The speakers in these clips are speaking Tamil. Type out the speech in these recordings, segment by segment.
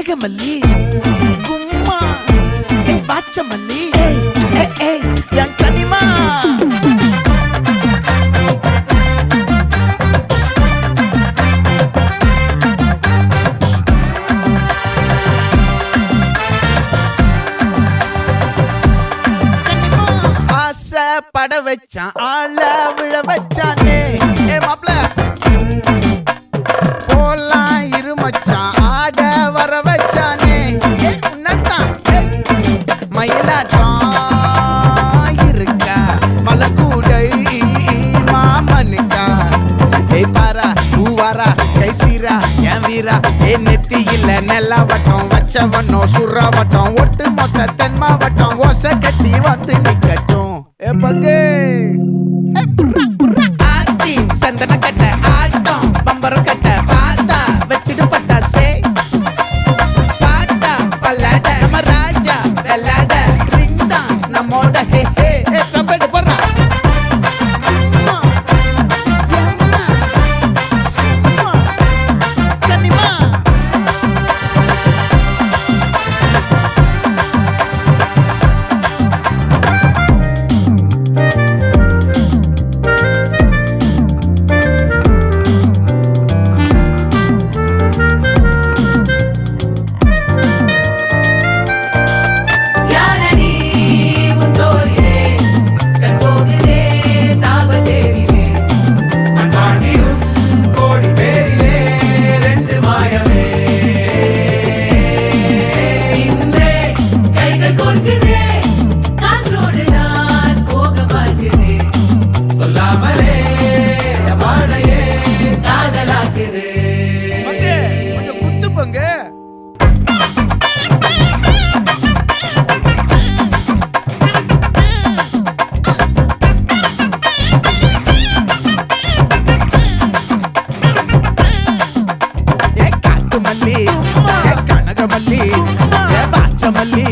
கனகமல்லி கும்மா பாச்சமல்லி என் கனிமா ஆசை பட வச்சான் ஆள விழ வச்சானே மாப்ள இருக்கா மலக்கூடை மாமனுக்கா பாரா பூவாரா கைசீரா என் வீரா நெத்தி இல்ல நெல்லா வட்டம் வச்சவனோ சுறா வட்டம் ஒட்டு மொத்த தென் மாவட்டம் ஓசை கட்டி வந்து நிக்கட்டும் பங்கே ஆத்தி சந்தன கட்ட ஆட்டம் பம்பரம் கட்ட பார்த்தா வச்சிடு பட்டாசே பாட்டா பல்லாட நம்ம ராஜா வெள்ளாட நம்மோட ஹே ஹே கம்பெனி போடுறா கனிமா கனகமல்லி பாச்சமல்லி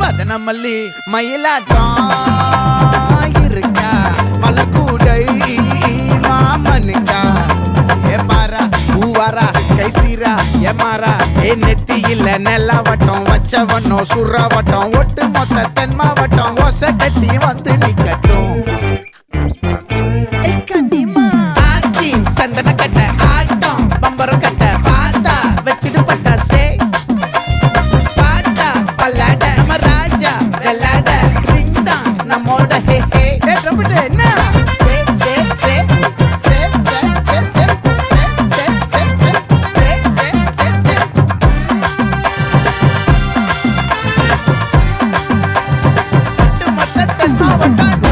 வதனமல்லி மயிலாட்டம் இருக்கா மலக்கூடை மாமனுக்கா பாரா பூவாரா கைசீரா எமாரா நெத்தி இல்ல நெல்லா வட்டம் வச்சவனோ சுறா வட்டம் ஒட்டு மொத்த தென் மாவட்டம் ஓசை கட்டி வந்து நிக்கட்டும் ஆச்சி சந்தன கட்ட ஆட்டம் பம்பரம் கட்ட பார்த்தா வச்சிடு பட்டாசே பாட்டா பல்லாட நம்ம ராஜா வெள்ளாட ரிங்தான் நம்மோட ஹே ஹே என்ன மொத்த தென் மாவட்டம்